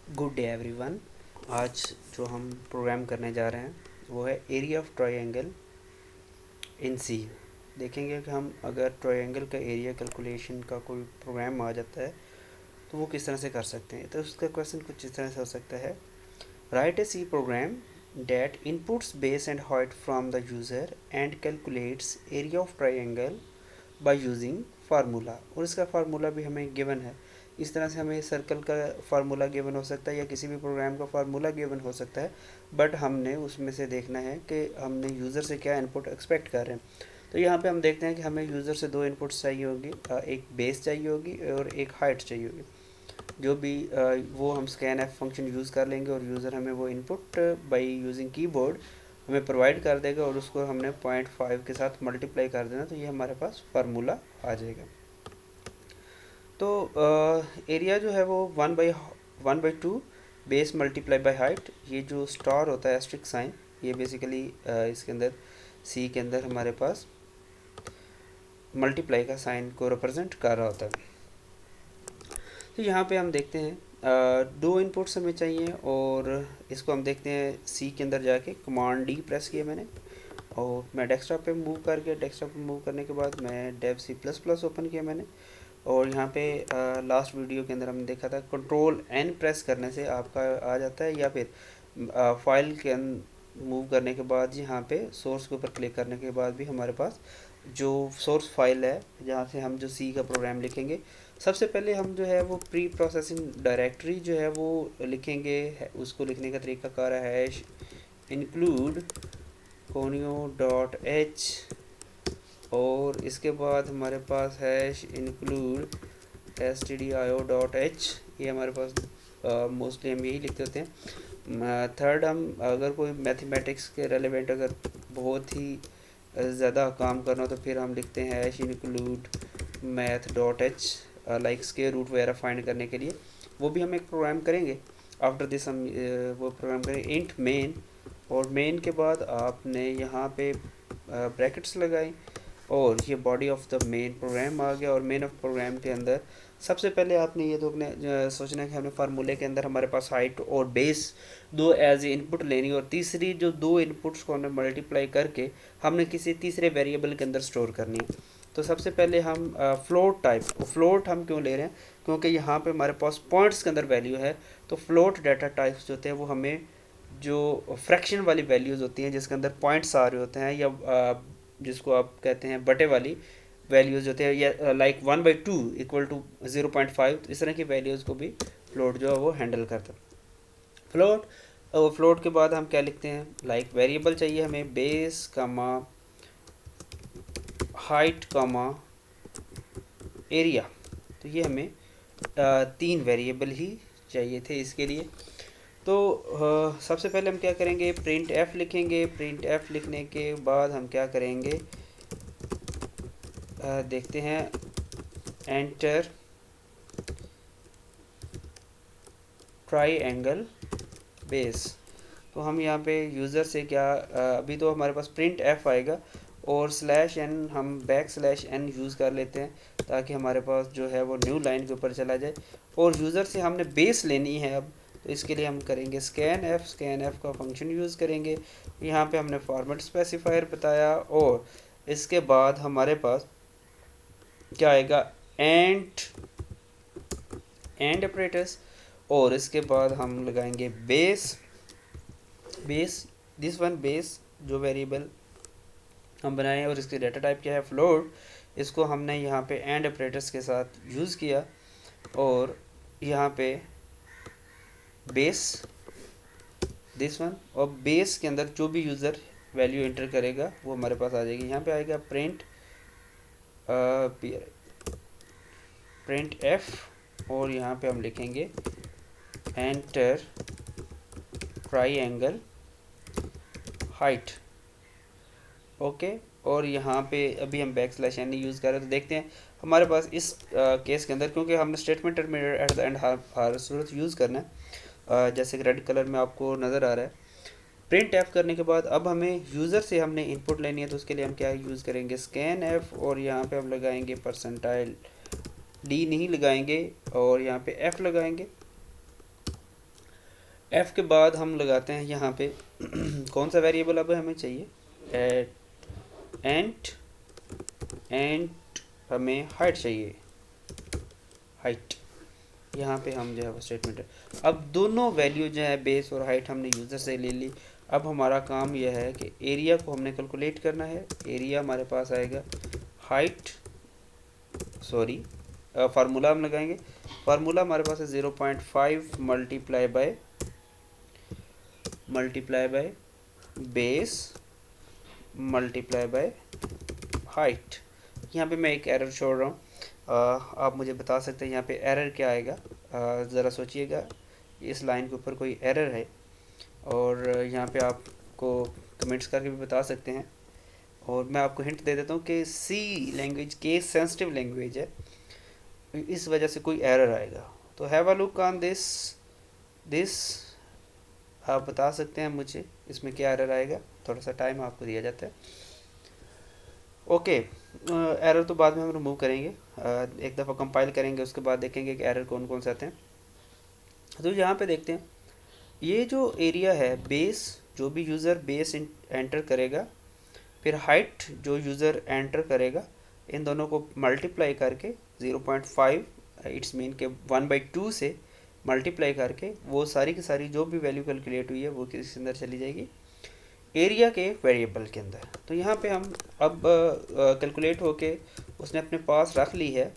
Good day everyone. आज जो हम प्रोग्राम करने जा रहे हैं वो है एरिया ऑफ ट्रायंगल इन सी। देखेंगे कि हम अगर ट्रायंगल का एरिया कैलकुलेशन का कोई प्रोग्राम आ जाता है तो वो किस तरह से कर सकते हैं। तो उसका क्वेश्चन कुछ इस तरह से हो सकता है, write a C program that inputs base and height from the user and calculates area of triangle by using formula. और इसका फार्मूला भी हमें गिवन है। इस तरह से हमें सर्कल का फार्मूला गिवन हो सकता है या किसी भी प्रोग्राम का फार्मूला गिवन हो सकता है, बट हमने उसमें से देखना है कि हमने यूज़र से क्या इनपुट एक्सपेक्ट कर रहे हैं। तो यहाँ पे हम देखते हैं कि हमें यूज़र से दो इनपुट्स चाहिए होगी, एक बेस चाहिए होगी और एक हाइट चाहिए होगी। जो भी वो हम स्कैन एफ फंक्शन यूज़ कर लेंगे और यूज़र हमें वो इनपुट बाय यूजिंग कीबोर्ड हमें प्रोवाइड कर देगा और उसको हमने 0.5 के साथ मल्टीप्लाई कर देना, तो ये हमारे पास फार्मूला आ जाएगा। तो एरिया जो है वो 1/2 बेस मल्टीप्लाई बाय हाइट। ये जो स्टार होता है एस्ट्रिक साइन, ये बेसिकली इसके अंदर सी के अंदर हमारे पास मल्टीप्लाई का साइन को रिप्रेजेंट कर रहा होता है। तो यहाँ पे हम देखते हैं दो इनपुट्स हमें चाहिए और इसको हम देखते हैं सी के अंदर जाके कमांड डी प्रेस किया मैंने और मैं डेस्कटॉप पे मूव करके डेस्कटॉप पे मूव करने के बाद मैं Dev C plus plus open किया मैंने। और यहाँ पे लास्ट वीडियो के अंदर हमने देखा था कंट्रोल एन प्रेस करने से आपका आ जाता है, या फिर फाइल के मूव करने के बाद यहाँ पे सोर्स के ऊपर क्लिक करने के बाद भी हमारे पास जो सोर्स फाइल है जहाँ से हम जो सी का प्रोग्राम लिखेंगे, सबसे पहले हम जो है वो प्री प्रोसेसिंग डायरेक्टरी जो है वो लिखेंगे। उसको लिखने का तरीका कार है hash include conio dot H और इसके बाद हमारे पास hash include stdio dot H. ये हमारे पास मोस्टली हम यही लिखते होते हैं। थर्ड, हम अगर कोई मैथमेटिक्स के रेलेवेंट अगर बहुत ही ज़्यादा काम करना हो तो फिर हम लिखते हैं hash include math dot h, like square root वगैरह फाइंड करने के लिए। वो भी हम एक प्रोग्राम करेंगे। आफ्टर दिस हम वो प्रोग्राम करेंगे इंट मेन, और मेन के बाद आपने यहाँ पे ब्रैकेट्स लगाई और ये body of the main program आ गया। और मेन ऑफ प्रोग्राम के अंदर सबसे पहले आपने ये तो अपने सोचना है कि हमने फार्मूले के अंदर हमारे पास हाइट और बेस दो एज इनपुट लेनी, और तीसरी जो दो इनपुट्स को हमने मल्टीप्लाई करके हमने किसी तीसरे वेरिएबल के अंदर स्टोर करनी है। तो सबसे पहले हम फ्लोट टाइप, फ्लोट हम क्यों ले रहे हैं क्योंकि यहाँ पे हमारे पास पॉइंट्स के अंदर वैल्यू है। तो फ्लोट डाटा टाइप्स जो होते हैं वो हमें जो फ्रैक्शन वाली वैल्यूज़ होती हैं जिसके अंदर पॉइंट्स आ रहे होते हैं, या जिसको आप कहते हैं बटे वाली वैल्यूज़ होते हैं, या लाइक 1/2 इक्वल टू 0.5, इस तरह की वैल्यूज़ को भी फ्लोट जो है वो हैंडल करता है। फ्लोट और फ्लोट के बाद हम क्या लिखते हैं, लाइक वेरिएबल चाहिए हमें बेस कामा हाइट कामा एरिया। तो ये हमें तीन वेरिएबल ही चाहिए थे इसके लिए। तो सबसे पहले हम क्या करेंगे, प्रिंट एफ लिखेंगे। प्रिंट एफ लिखने के बाद हम क्या करेंगे, देखते हैं एंटर ट्राइएंगल बेस। तो हम यहाँ पे यूज़र से क्या अभी तो हमारे पास प्रिंट एफ आएगा और /n हम \n यूज़ कर लेते हैं ताकि हमारे पास जो है वो न्यू लाइन के ऊपर चला जाए। और यूज़र से हमने बेस लेनी है अब, तो इसके लिए हम करेंगे स्कैन एफ का फंक्शन यूज़ करेंगे। यहाँ पे हमने फॉर्मेट स्पेसिफायर बताया और इसके बाद हमारे पास क्या आएगा, एंड ऑपरेटर्स, और इसके बाद हम लगाएंगे बेस दिस वन बेस जो वेरिएबल हम बनाए, और इसके डाटा टाइप क्या है फ्लोट। इसको हमने यहाँ पे एंड ऑपरेटर्स के साथ यूज़ किया और यहाँ पे बेस दिस वन, और बेस के अंदर जो भी यूज़र वैल्यू एंटर करेगा वो हमारे पास आ जाएगी। यहाँ पे आएगा प्रिंट एफ और यहाँ पे हम लिखेंगे एंटर ट्राइएंगल हाइट। ओके, और यहाँ पे अभी हम \n यूज़ कर रहे हैं। तो देखते हैं हमारे पास इस केस के अंदर, क्योंकि हमने statement terminator at the end her Surat use करना है, जैसे कि रेड कलर में आपको नज़र आ रहा है। प्रिंट एफ करने के बाद अब हमें यूज़र से हमने इनपुट लेनी है, तो उसके लिए हम क्या यूज़ करेंगे, स्कैन एफ, और यहाँ पे हम लगाएंगे %d नहीं लगाएंगे और यहाँ पे f लगाएंगे। एफ़ के बाद हम लगाते हैं यहाँ पे कौन सा वेरिएबल अब हमें चाहिए, एंट हमें हाइट चाहिए, हाइट। यहाँ पे हम जो है वो स्टेटमेंट है। अब दोनों वैल्यू जो है बेस और हाइट हमने यूज़र से ले ली। अब हमारा काम यह है कि एरिया को हमने कैलकुलेट करना है। एरिया हमारे पास आएगा हाइट, सॉरी फार्मूला हम लगाएंगे। फार्मूला हमारे पास है 0.5 multiply by base multiply by height. यहाँ पे मैं एक एरर छोड़ रहा हूँ, आप मुझे बता सकते हैं यहाँ पे एरर क्या आएगा। ज़रा सोचिएगा, इस लाइन के ऊपर कोई एरर है, और यहाँ पे आपको कमेंट्स करके भी बता सकते हैं। और मैं आपको हिंट दे देता हूँ कि सी लैंग्वेज केस सेंसिटिव लैंग्वेज है, इस वजह से कोई एरर आएगा। तो have a look on this आप बता सकते हैं मुझे इसमें क्या एरर आएगा। थोड़ा सा टाइम आपको दिया जाता है। ओके, एरर तो बाद में हम रिमूव करेंगे, एक दफ़ा कंपाइल करेंगे, उसके बाद देखेंगे कि एरर कौन कौन से आते हैं। तो यहाँ पे देखते हैं, ये जो एरिया है बेस, जो भी यूज़र बेस एंटर करेगा, फिर हाइट जो यूज़र एंटर करेगा, इन दोनों को मल्टीप्लाई करके 0.5 इट्स मीन के 1/2 से मल्टीप्लाई करके वो सारी की सारी जो भी वैल्यू कैलकुलेट हुई है वो किसके अंदर चली जाएगी, एरिया के वेरिएबल के अंदर। तो यहाँ पे हम अब कैलकुलेट होके उसने अपने पास रख ली है,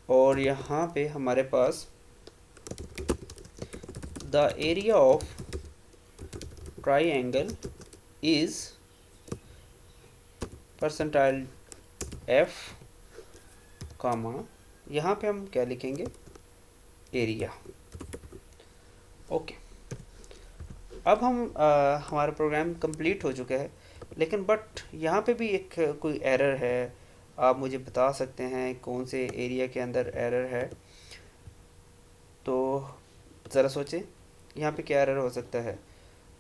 और यहाँ पे हमारे पास the area of triangle is percentile F comma, यहाँ पे हम क्या लिखेंगे, एरिया। ओके, अब हम हमारा प्रोग्राम कंप्लीट हो चुका है, लेकिन बट यहाँ पे भी एक कोई एरर है। आप मुझे बता सकते हैं कौन से एरिया के अंदर एरर है। तो ज़रा सोचें यहाँ पे क्या एरर हो सकता है।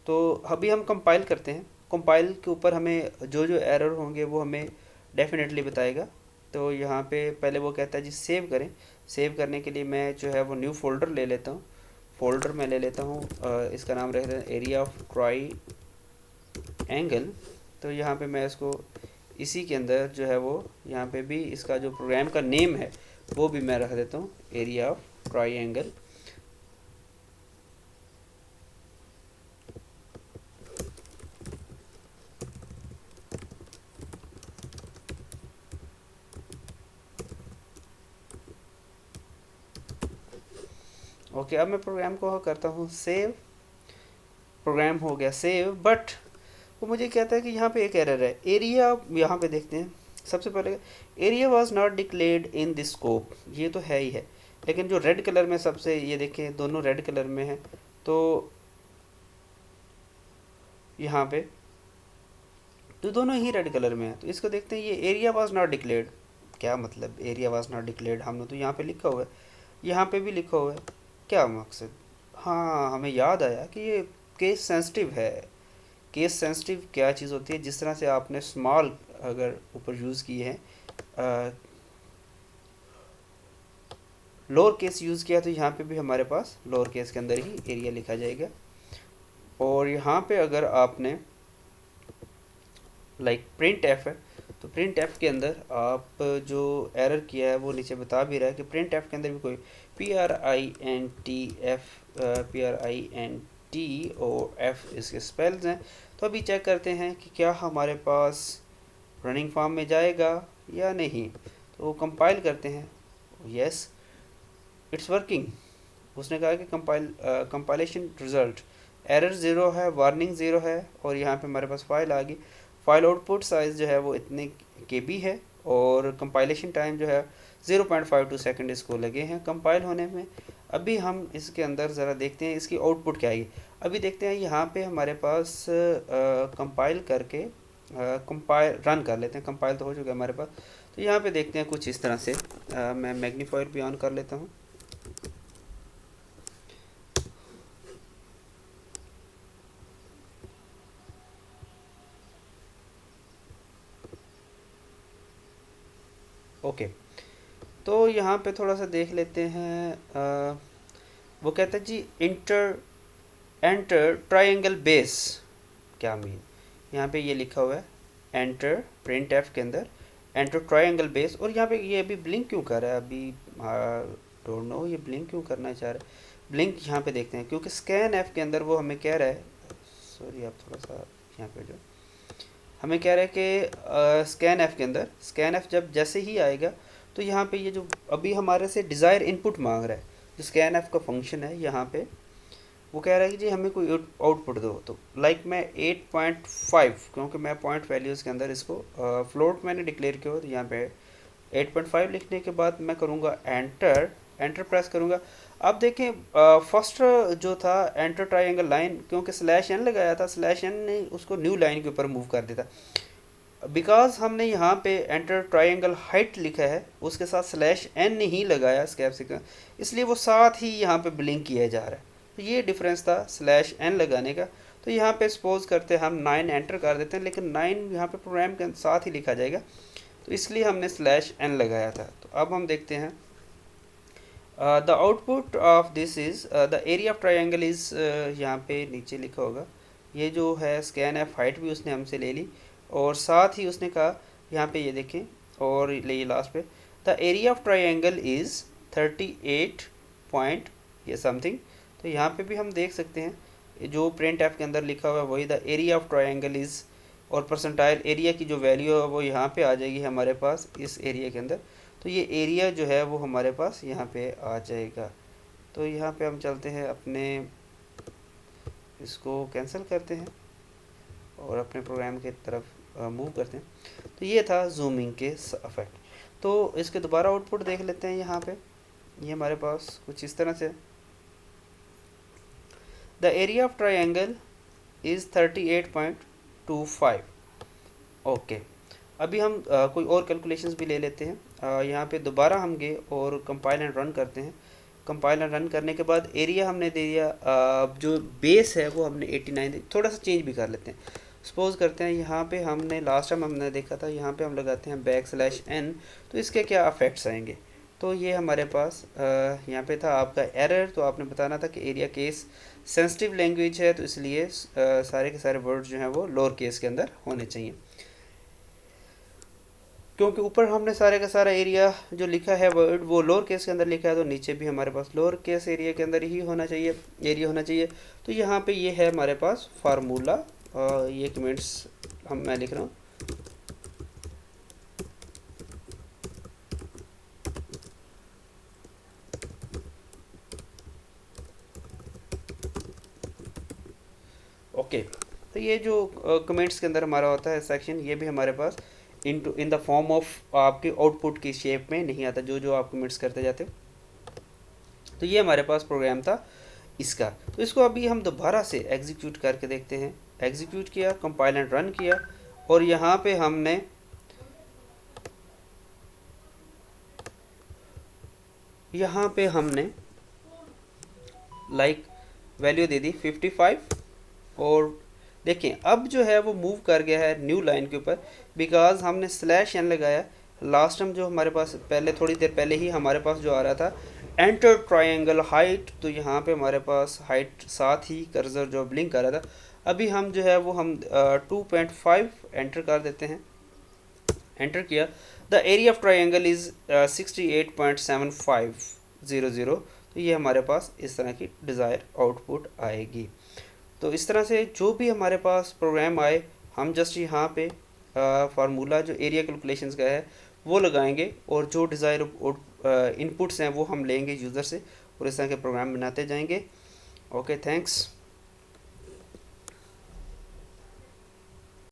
तो अभी हम कंपाइल करते हैं, कंपाइल के ऊपर हमें जो जो एरर होंगे वो हमें डेफिनेटली बताएगा। तो यहाँ पे पहले वो कहता है जी सेव करें। सेव करने के लिए मैं जो है वो न्यू फोल्डर ले लेता हूँ। फोल्डर मैं ले लेता हूँ, इसका नाम रख दें एरिया ऑफ ट्राई एंगल। तो यहाँ पे मैं इसको इसी के अंदर जो है वो यहाँ पे भी इसका जो प्रोग्राम का नेम है वो भी मैं रख देता हूँ, area of try angle. Okay, अब मैं प्रोग्राम को करता हूँ सेव। प्रोग्राम हो गया सेव, बट वो मुझे कहता है कि यहाँ पे एक एरर है। एरिया यहाँ पे देखते हैं, सबसे पहले area was not declared in this scope, ये तो है ही है, लेकिन जो रेड कलर में सबसे, ये देखें दोनों रेड कलर में है, तो यहाँ पे तो दोनों ही रेड कलर में है। तो इसको देखते हैं, ये एरिया वाज नॉट डिक्लेयर्ड, क्या मतलब एरिया वाज नॉट डिक्लेयर्ड, हमने तो यहाँ पे लिखा हुआ है, यहाँ पे भी लिखा हुआ है, क्या मकसद। हाँ, हमें याद आया कि ये केस सेंसिटिव है। केस सेंसिटिव क्या चीज़ होती है, जिस तरह से आपने स्मॉल अगर ऊपर यूज़ किए हैं, लोअर केस यूज़ किया, तो यहाँ पे भी हमारे पास लोअर केस के अंदर ही एरिया लिखा जाएगा। और यहाँ पे अगर आपने लाइक प्रिंट एफ है, तो प्रिंट एफ के अंदर आप जो एरर किया है वो नीचे बता भी रहा है कि प्रिंट एफ के अंदर भी कोई PRINT और एफ इसके स्पेल्स हैं। तो अभी चेक करते हैं कि क्या हमारे पास रनिंग फॉर्म में जाएगा या नहीं। तो कंपाइल करते हैं, यस इट्स वर्किंग। उसने कहा कि कंपाइलेशन रिजल्ट एरर 0 है, वार्निंग 0 है, और यहाँ पे हमारे पास फाइल आ गई। फाइल आउटपुट साइज़ जो है वो इतने KB है, और कंपाइलेशन टाइम जो है 0.52 सेकंड इसको लगे हैं कंपाइल होने में। अभी हम इसके अंदर ज़रा देखते हैं इसकी आउटपुट क्या आएगी। अभी देखते हैं यहाँ पे हमारे पास कंपाइल करके कंपाइल रन कर लेते हैं। कंपाइल तो हो चुका है हमारे पास। तो यहाँ पे देखते हैं कुछ इस तरह से, मैं मैग्नीफायर भी ऑन कर लेता हूँ। ओके, तो यहाँ पे थोड़ा सा देख लेते हैं। वो कहता है जी इंटर एंटर ट्रायंगल बेस क्या मीन, यहाँ पे ये लिखा हुआ है एंटर प्रिंट एफ के अंदर एंटर ट्रायंगल बेस, और यहाँ पे ये अभी ब्लिंक क्यों कर रहा है, अभी डोंट नो ये ब्लिंक क्यों करना चाह रहा है। ब्लिंक यहाँ पे देखते हैं क्योंकि स्कैन एफ के अंदर वो हमें कह रहा है, सॉरी आप थोड़ा सा यहाँ पे जो हमें कह रहा है कि स्कैन एफ के अंदर, स्कैन एफ जब जैसे ही आएगा तो यहाँ पे ये जो अभी हमारे से डिज़ायर इनपुट मांग रहा है, जो स्कैन एफ का फंक्शन है यहाँ पे वो कह रहा है कि जी हमें कोई आउटपुट दो। तो लाइक मैं 8.5 क्योंकि मैं पॉइंट वैल्यूज़ के अंदर इसको फ्लोट मैंने डिक्लेयर किया हो, तो यहाँ पे 8.5 लिखने के बाद मैं करूँगा एंटर, एंटर प्रेस करूँगा। अब देखें फर्स्ट जो था एंटर ट्रायंगल लाइन, क्योंकि स्लैश एन लगाया था, स्लैश एन ने उसको न्यू लाइन के ऊपर मूव कर देता। बिकॉज हमने यहाँ पे एंटर ट्रायंगल हाइट लिखा है उसके साथ स्लैश एन नहीं लगाया स्कैप का, इसलिए वो साथ ही यहाँ पे ब्लिंक किया जा रहा है। तो ये डिफरेंस था स्लैश एन लगाने का। तो यहाँ पे सपोज करते हैं हम 9 एंटर कर देते हैं, लेकिन 9 यहाँ पे प्रोग्राम के साथ ही लिखा जाएगा, तो इसलिए हमने स्लैश एन लगाया था। तो अब हम देखते हैं the output of this is the area of triangle is, यहाँ पे नीचे लिखा होगा, ये जो है स्कैन एफ हाइट भी उसने हमसे ले ली और साथ ही उसने कहा यहाँ पे ये देखें और ले लास्ट पे the area of triangle is 38 point ये समथिंग। तो यहाँ पे भी हम देख सकते हैं जो प्रिंट एफ के अंदर लिखा हुआ है वही the area of triangle is, और परसेंटाइल एरिया की जो वैल्यू है वो यहाँ पे आ जाएगी हमारे पास इस एरिया के अंदर। तो ये एरिया जो है वो हमारे पास यहाँ पे आ जाएगा। तो यहाँ पे हम चलते हैं अपने इसको कैंसिल करते हैं और अपने प्रोग्राम की तरफ मूव करते हैं। तो ये था जूमिंग के इफेक्ट। तो इसके दोबारा आउटपुट देख लेते हैं। यहाँ पे ये हमारे पास कुछ इस तरह से the area of triangle is 38.25। Okay, अभी हम कोई और कैलकुलेशंस भी ले लेते हैं। यहाँ पे दोबारा हम गए और कंपाइल एंड रन करते हैं। कंपाइल एंड रन करने के बाद एरिया हमने दे दिया, जो बेस है वो हमने 89, थोड़ा सा चेंज भी कर लेते हैं। सपोज करते हैं यहाँ पे हमने लास्ट टाइम हमने देखा था, यहाँ पे हम लगाते हैं \n, तो इसके क्या इफेक्ट्स आएंगे। तो ये हमारे पास यहाँ पे था आपका एरर, तो आपने बताना था कि एरिया केस सेंसिटिव लैंग्वेज है, तो इसलिए सारे के सारे वर्ड्स जो हैं वो लोअर केस के अंदर होने चाहिए। क्योंकि ऊपर हमने सारे का सारा एरिया जो लिखा है वर्ड वो लोअर केस के अंदर लिखा है, तो नीचे भी हमारे पास लोअर केस एरिया के अंदर ही होना चाहिए, एरिया होना चाहिए। तो यहाँ पे ये है हमारे पास फार्मूला, ये कमेंट्स मैं लिख रहा हूँ। ओके, तो ये जो कमेंट्स के अंदर हमारा होता है सेक्शन, ये भी हमारे पास इन द फॉर्म ऑफ आपके आउटपुट की शेप में नहीं आता, जो जो आप कमेंट्स करते जाते हो। तो ये हमारे पास प्रोग्राम था इसका। तो इसको अभी हम दोबारा से एग्जीक्यूट करके देखते हैं। एग्जीक्यूट किया, कंपाइल एंड रन किया, और यहाँ पे हमने लाइक वैल्यू दे दी 55, और देखें अब जो है वो मूव कर गया है न्यू लाइन के ऊपर, बिकॉज हमने स्लैश एन लगाया। लास्ट टाइम जो हमारे पास पहले थोड़ी देर पहले ही हमारे पास जो आ रहा था एंटर ट्रायंगल हाइट, तो यहाँ पे हमारे पास हाइट साथ ही कर्सर जो ब्लिंक कर रहा था। अभी हम जो है वो हम 2.5 एंटर कर देते हैं। एंटर किया, the area of triangle is 68.7500। तो ये हमारे पास इस तरह की डिज़ायर आउटपुट आएगी। तो इस तरह से जो भी हमारे पास प्रोग्राम आए, हम जस्ट यहाँ पे फार्मूला जो एरिया कैलकुलेशंस का है वो लगाएंगे, और जो डिज़ायर इनपुट्स हैं वो हम लेंगे यूज़र से, और इस तरह के प्रोग्राम बनाते जाएंगे। Okay, thanks.